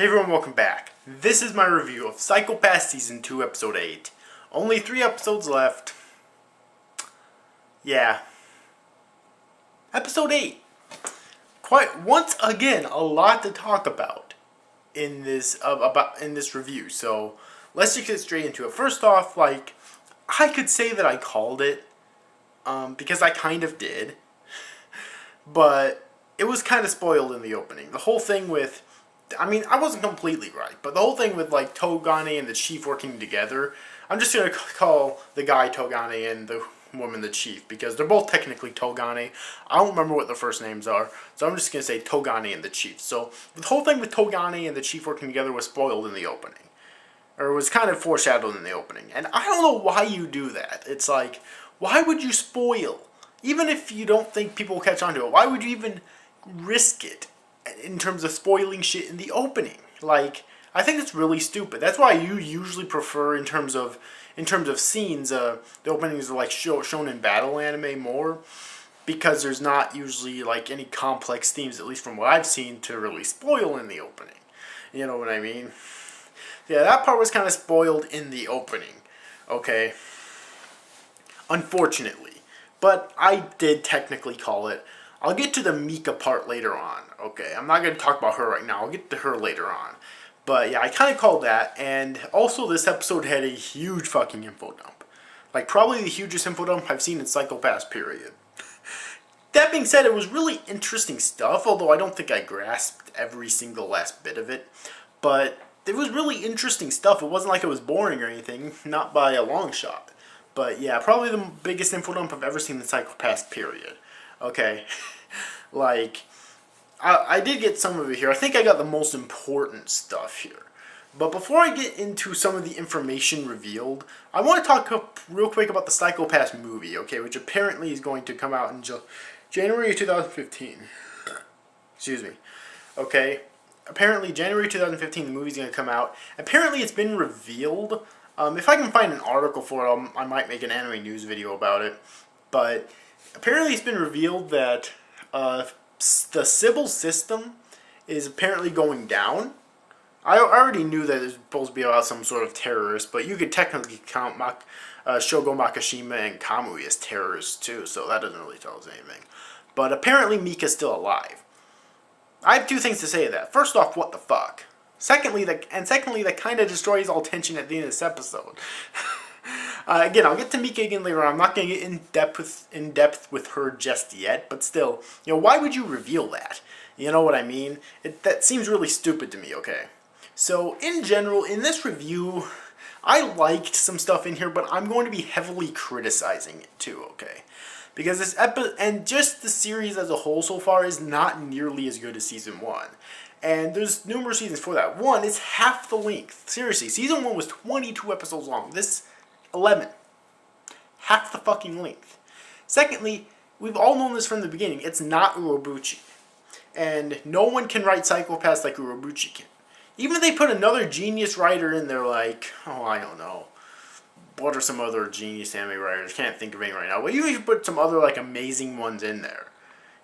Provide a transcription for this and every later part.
Hey everyone, welcome back. This is my review of Psycho Pass Season 2, Episode 8. Only 3 episodes left. Yeah. Episode 8. Quite, once again, a lot to talk about in this review. So, let's just get straight into it. First off, I could say that I called it, because I kind of did. But it was kind of spoiled in the opening. The whole thing with... I wasn't completely right, but the whole thing with, Togane and the Chief working together, I'm just going to call the guy Togane and the woman the Chief, because they're both technically Togane. I don't remember what their first names are, so I'm just going to say Togane and the Chief. So, the whole thing with Togane and the Chief working together was spoiled in the opening. Or was kind of foreshadowed in the opening. And I don't know why you do that. It's like, why would you spoil? Even if you don't think people will catch on to it, why would you even risk it? In terms of spoiling shit in the opening. I think it's really stupid. That's why you usually prefer, in terms of scenes, the openings are shown in battle anime more, because there's not usually any complex themes, at least from what I've seen, to really spoil in the opening. You know what I mean? Yeah, that part was kind of spoiled in the opening. Okay. Unfortunately. But I did technically call it. I'll get to the Mika part later on, okay? I'm not going to talk about her right now. I'll get to her later on. But yeah, I kind of called that, and also this episode had a huge fucking info dump. Probably the hugest info dump I've seen in Psycho Pass, period. That being said, it was really interesting stuff, although I don't think I grasped every single last bit of it. But it was really interesting stuff. It wasn't like it was boring or anything, not by a long shot. But yeah, probably the biggest info dump I've ever seen in Psycho Pass, period. Okay, I did get some of it here. I think I got the most important stuff here. But before I get into some of the information revealed, I want to talk real quick about the Psycho Pass movie, okay, which apparently is going to come out in January of 2015. Excuse me. Okay, apparently January 2015 the movie's going to come out. Apparently it's been revealed. If I can find an article for it, I might make an anime news video about it. But... apparently it's been revealed that the Sybil system is apparently going down. I already knew that it was supposed to be about some sort of terrorist, but you could technically count Shogo Makishima and Kamui as terrorists too, so that doesn't really tell us anything. But apparently Mika's still alive. I have 2 things to say to that. First off, what the fuck? Secondly, that kind of destroys all tension at the end of this episode. Again, I'll get to Mika again later on. I'm not going to get in depth with her just yet, but still, why would you reveal that? You know what I mean? That seems really stupid to me, okay? So, in general, in this review, I liked some stuff in here, but I'm going to be heavily criticizing it too, okay? Because this and just the series as a whole so far is not nearly as good as Season 1. And there's numerous reasons for that. One, it's half the length. Seriously, Season 1 was 22 episodes long. This 11. Half the fucking length. Secondly, we've all known this from the beginning. It's not Urobuchi. And no one can write Psycho Pass like Urobuchi can. Even if they put another genius writer in there I don't know. What are some other genius anime writers? Can't think of any right now. But you should put some other, amazing ones in there.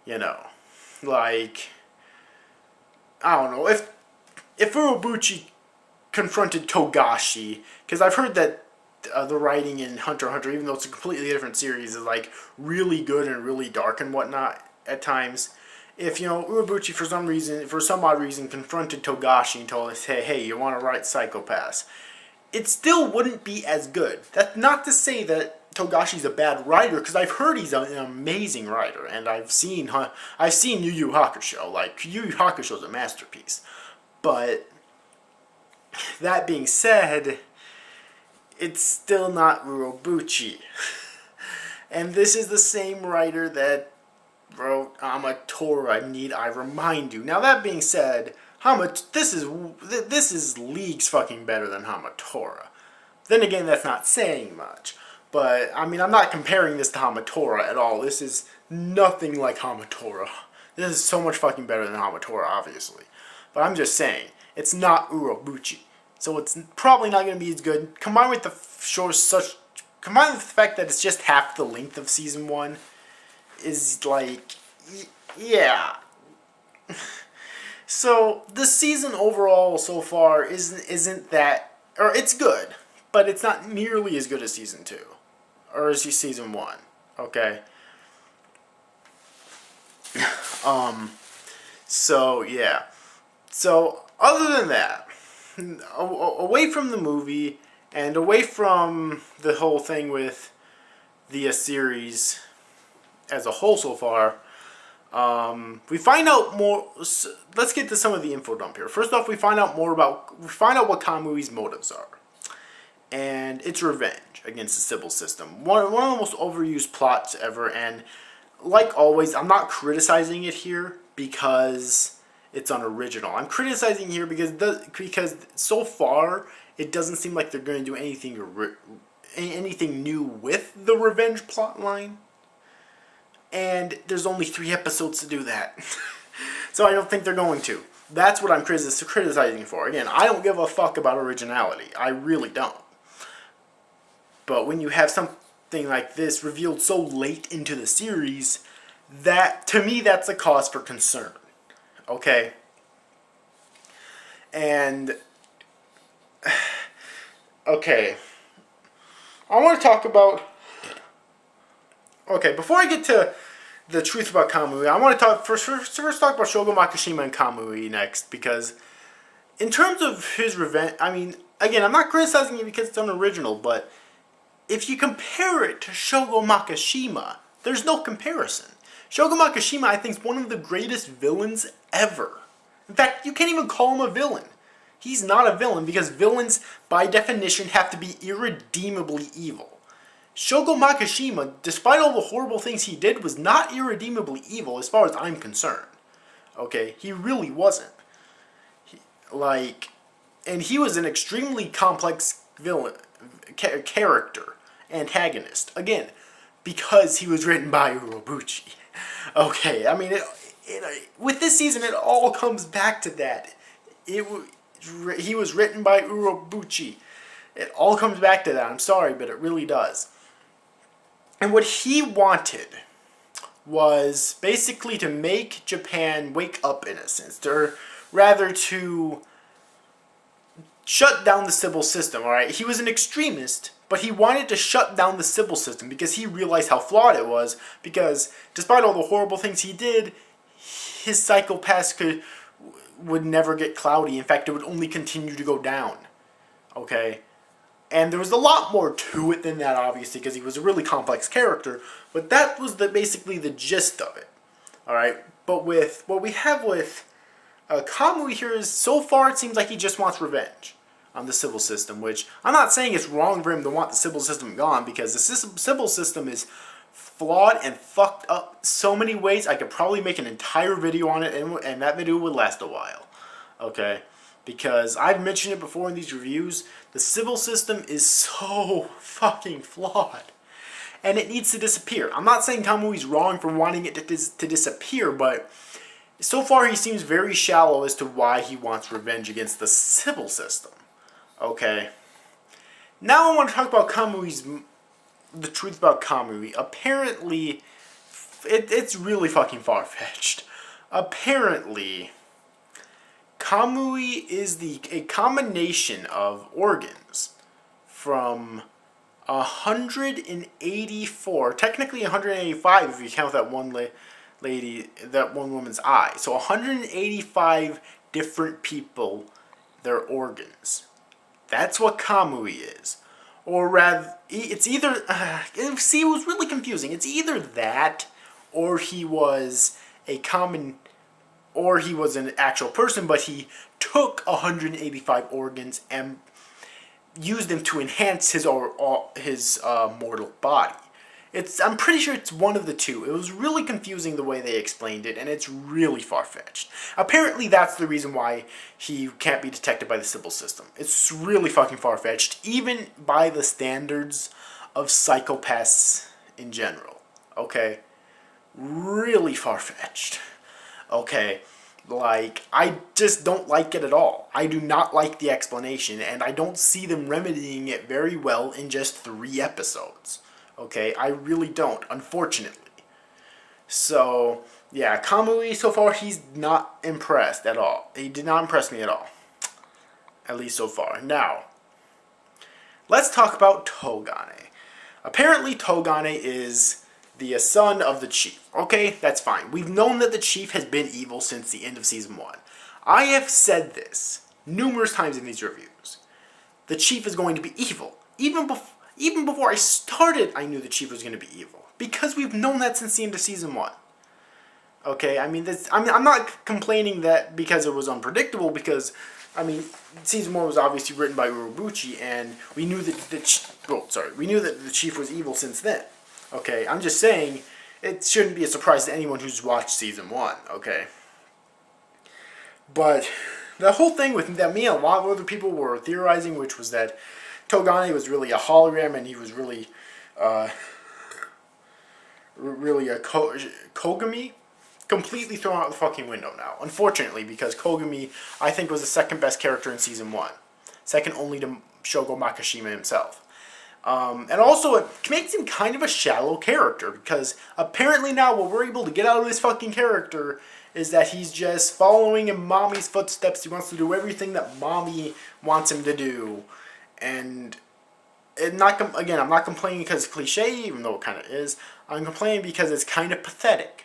I don't know. If Urobuchi confronted Togashi, because I've heard that the writing in Hunter x Hunter, even though it's a completely different series, is really good and really dark and whatnot at times. If Urobuchi for some odd reason confronted Togashi and told us, hey, you want to write Psycho Pass, it still wouldn't be as good. That's not to say that Togashi's a bad writer, because I've heard he's an amazing writer, and I've seen Yu Yu Hakusho. Yu Yu Hakusho's a masterpiece. But that being said, it's still not Urobuchi. And this is the same writer that wrote Hamatora, need I remind you. Now that being said, this is leagues fucking better than Hamatora. Then again, that's not saying much. But, I'm not comparing this to Hamatora at all. This is nothing like Hamatora. This is so much fucking better than Hamatora, obviously. But I'm just saying, it's not Urobuchi. So it's probably not going to be as good. Combined with the fact that it's just half the length of Season 1, is yeah. So this season overall so far isn't that, or it's good, but it's not nearly as good as season 2 or as season 1. Okay. So yeah. So other than that, away from the movie and away from the whole thing with the series as a whole so far, we find out more. Let's get to some of the info dump here. First off, we find out what Kamui's motives are, and it's revenge against the Sybil system. One of the most overused plots ever, and like always, I'm not criticizing it here because it's unoriginal. I'm criticizing here because so far it doesn't seem like they're going to do anything new with the revenge plot line. And there's only 3 episodes to do that. So I don't think they're going to. That's what I'm criticizing for. Again, I don't give a fuck about originality. I really don't. But when you have something like this revealed so late into the series, that, to me, that's a cause for concern. Okay? And, okay. I want to talk about, okay, before I get to the truth about Kamui, I want to first talk about Shogo Makishima and Kamui next, because in terms of his revenge, I mean, again, I'm not criticizing it because it's unoriginal, but if you compare it to Shogo Makishima, there's no comparison. Shogo Makishima, I think, is one of the greatest villains ever. In fact, you can't even call him a villain. He's not a villain because villains, by definition, have to be irredeemably evil. Shogo Makishima, despite all the horrible things he did, was not irredeemably evil as far as I'm concerned. Okay? He really wasn't. And he was an extremely complex villain, character, antagonist. Again, because he was written by Urobuchi. Okay, I mean, with this season, it all comes back to that. He was written by Urobuchi. It all comes back to that. I'm sorry, but it really does. And what he wanted was basically to make Japan wake up, in a sense, or rather to shut down the Sybil system, alright? He was an extremist, but he wanted to shut down the Sybil system because he realized how flawed it was, because despite all the horrible things he did, his psychopaths would never get cloudy. In fact, it would only continue to go down. Okay? And there was a lot more to it than that, obviously, because he was a really complex character, but that was basically the gist of it. Alright? But with what we have with Kamui here is, so far it seems like he just wants revenge on the Sybil system, which I'm not saying it's wrong for him to want the Sybil system gone, because the Sybil system is flawed and fucked up so many ways. I could probably make an entire video on it, and that video would last a while. Okay? Because I've mentioned it before in these reviews, the Sybil system is so fucking flawed. And it needs to disappear. I'm not saying Kamui's wrong for wanting it to disappear, but so far he seems very shallow as to why he wants revenge against the Sybil system. Okay. Now I want to talk about the truth about Kamui. Apparently, it's really fucking far-fetched. Apparently, Kamui is a combination of organs from 184, technically 185 if you count that one that one woman's eye. So 185 different people, their organs. That's what Kamui is. Or rather, it's either, see, it was really confusing. It's either that, or he was an actual person, but he took 185 organs and used them to enhance his mortal body. I'm pretty sure it's one of the two. It was really confusing the way they explained it, and it's really far-fetched. Apparently, that's the reason why he can't be detected by the Sybil system. It's really fucking far-fetched, even by the standards of psychopaths in general. Okay? Really far-fetched. Okay? I just don't like it at all. I do not like the explanation, and I don't see them remedying it very well in just 3 episodes. Okay, I really don't, unfortunately. So, Yeah, Kamui, so far, he's not impressed at all. He did not impress me at all. At least so far. Now, let's talk about Togane. Apparently, Togane is the son of the chief. Okay, that's fine. We've known that the chief has been evil since the end of Season 1. I have said this numerous times in these reviews. The chief is going to be evil. Even before I started, I knew the chief was going to be evil. Because we've known that since the end of Season 1. Okay, I mean, I'm not complaining that because it was unpredictable, because, I mean, Season 1 was obviously written by Urobuchi, and we knew that we knew that the chief was evil since then. Okay, I'm just saying, it shouldn't be a surprise to anyone who's watched Season 1, okay? But the whole thing with that, me and a lot of other people were theorizing, which was that Togane was really a hologram, and he was really a Kogami. Completely thrown out the fucking window now. Unfortunately, because Kogami, I think, was the second best character in Season 1. Second only to Shogo Makishima himself. And also, it makes him kind of a shallow character, because apparently now what we're able to get out of this fucking character is that he's just following in Mommy's footsteps. He wants to do everything that Mommy wants him to do. And I'm not complaining because it's cliche, even though it kind of is. I'm complaining because it's kind of pathetic.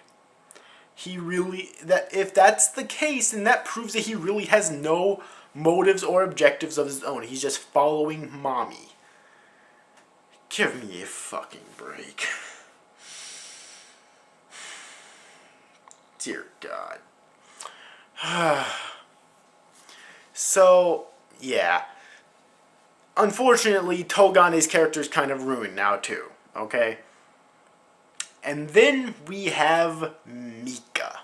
If that's the case, then that proves that he really has no motives or objectives of his own. He's just following Mommy. Give me a fucking break. Dear God. So, yeah. Unfortunately, Togane's character is kind of ruined now, too. Okay? And then we have Mika.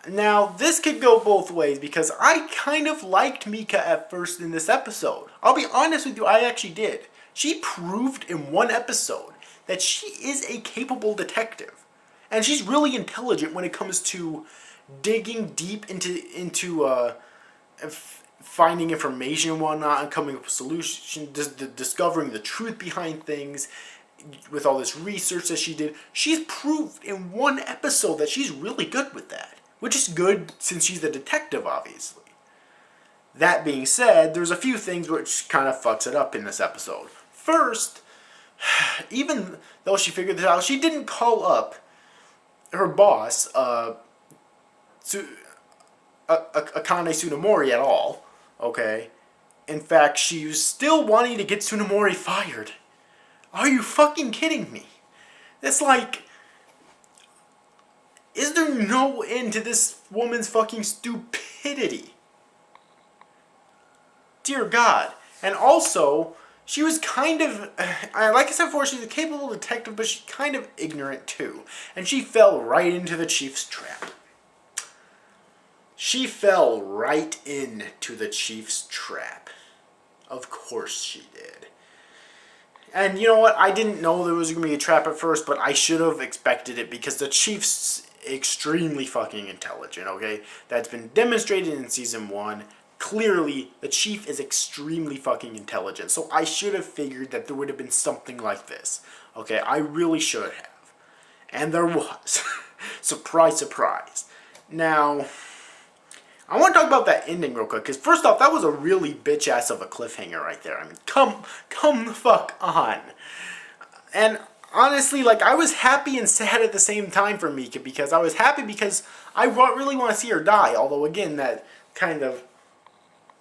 Now, this could go both ways, because I kind of liked Mika at first in this episode. I'll be honest with you, I actually did. She proved in one episode that she is a capable detective. And she's really intelligent when it comes to digging deep into finding information and whatnot, and coming up with solutions, discovering the truth behind things. With all this research that she did, she's proved in one episode that she's really good with that. Which is good since she's a detective, obviously. That being said, there's a few things which kind of fucks it up in this episode. First, even though she figured this out, she didn't call up her boss, Akane Tsunemori, at all. Okay? In fact, she was still wanting to get Tsunemori fired. Are you fucking kidding me? It's like, is there no end to this woman's fucking stupidity? Dear God. And also, she was kind of, like I said before, she's a capable detective, but she's kind of ignorant too. And she fell right into the chief's trap. She fell right into the chief's trap. Of course she did. And you know what? I didn't know there was going to be a trap at first, but I should have expected it, because the chief's extremely fucking intelligent, okay? That's been demonstrated in Season 1. Clearly, the chief is extremely fucking intelligent. So I should have figured that there would have been something like this. Okay, I really should have. And there was. Surprise, surprise. Now, I want to talk about that ending real quick, because first off, that was a really bitch-ass of a cliffhanger right there. I mean, come the fuck on. And honestly, like, I was happy and sad at the same time for Mika, because I was happy because I really want to see her die, although, again, that kind of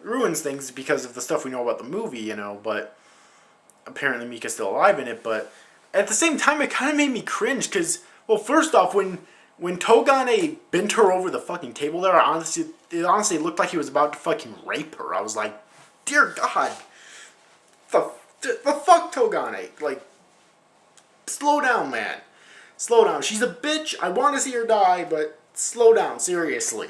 ruins things because of the stuff we know about the movie, you know, but apparently Mika's still alive in it, but at the same time, it kind of made me cringe, because, well, first off, when Togane bent her over the fucking table there, it honestly looked like he was about to fucking rape her. I was like, dear God, the fuck, Togane? Like, slow down, man. Slow down. She's a bitch. I want to see her die, but slow down, seriously.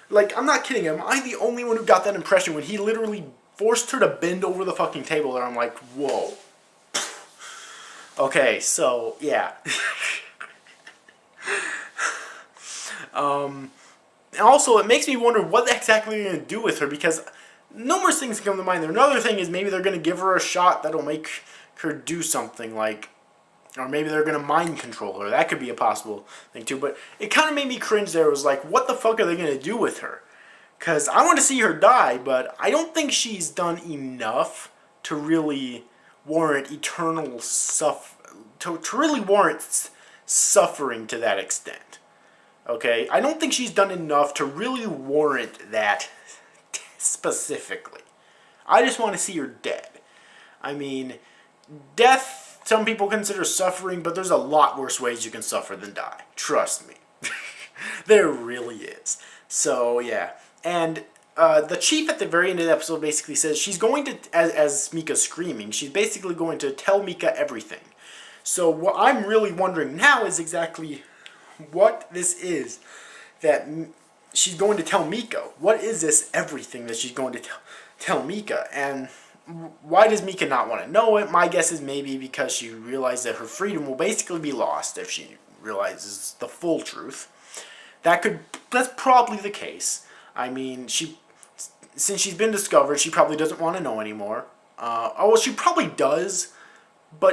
Like, I'm not kidding. Am I the only one who got that impression when he literally forced her to bend over the fucking table there? I'm like, whoa. Okay, so, yeah. And also, it makes me wonder what exactly they're going to do with her, because numerous things come to mind there. Another thing is maybe they're going to give her a shot that'll make her do something, like, Or maybe they're going to mind control her. That could be a possible thing too. But it kind of made me cringe there. It was like, what the fuck are they going to do with her? Because I want to see her die, but I don't think she's done enough to really warrant eternal to really warrant suffering to that extent. Okay? I don't think she's done enough to really warrant that specifically. I just want to see her dead. I mean, death, some people consider suffering, but there's a lot worse ways you can suffer than die. Trust me. There really is. So, yeah. And the chief at the very end of the episode basically says she's going to, as Mika's screaming, she's basically going to tell Mika everything. So what I'm really wondering now is exactly what this is that she's going to tell Mika. What is this everything that she's going to tell Mika? And why does Mika not want to know it? My guess is maybe because she realized that her freedom will basically be lost if she realizes the full truth. That's probably the case. I mean, since she's been discovered, she probably doesn't want to know anymore. She probably does, but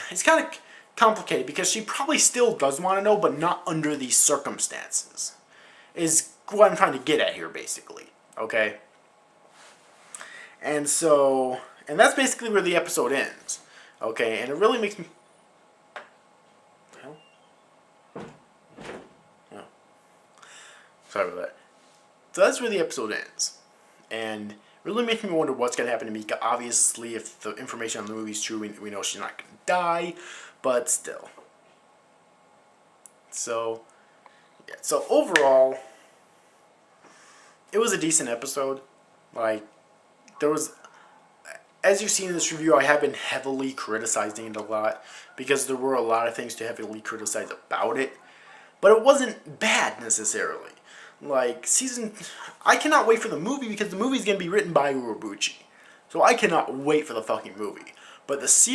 it's kind of complicated because she probably still does want to know, but not under these circumstances. Is what I'm trying to get at here, basically. Okay? And that's basically where the episode ends. Okay? And it really makes me... What the hell? Oh. Sorry about that. So that's where the episode ends. And it really makes me wonder what's going to happen to Mika. Obviously, if the information on the movie is true, we know she's not going to die. But still. So, yeah. So overall, it was a decent episode. Like, there was... As you've seen in this review, I have been heavily criticizing it a lot. Because there were a lot of things to heavily criticize about it. But it wasn't bad, necessarily. Like, I cannot wait for the movie because the movie's going to be written by Urobuchi. So I cannot wait for the fucking movie. But this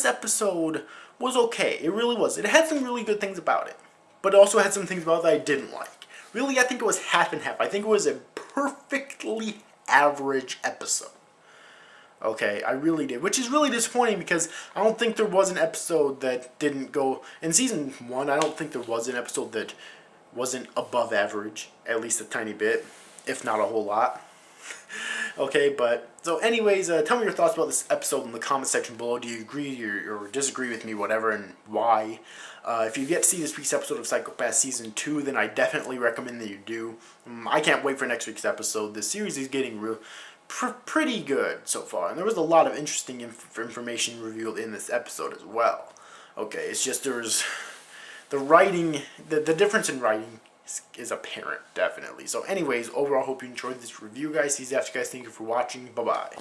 episode was okay. It really was. It had some really good things about it. But it also had some things about it that I didn't like. Really, I think it was half and half. I think it was a perfectly average episode. Okay, I really did. Which is really disappointing because I don't think there was an episode that didn't go... In Season 1, I don't think there was an episode that wasn't above average, at least a tiny bit, if not a whole lot. Okay, but, so anyways, tell me your thoughts about this episode in the comment section below. Do you agree or disagree with me, whatever, and why? If you've yet to see this week's episode of Psycho-Pass Season 2, then I definitely recommend that you do. I can't wait for next week's episode. This series is getting pretty good so far, and there was a lot of interesting information revealed in this episode as well. Okay, it's just there's... The writing, the difference in writing is apparent, definitely. So anyways, overall, hope you enjoyed this review, guys. See you after, guys. Thank you for watching. Bye-bye.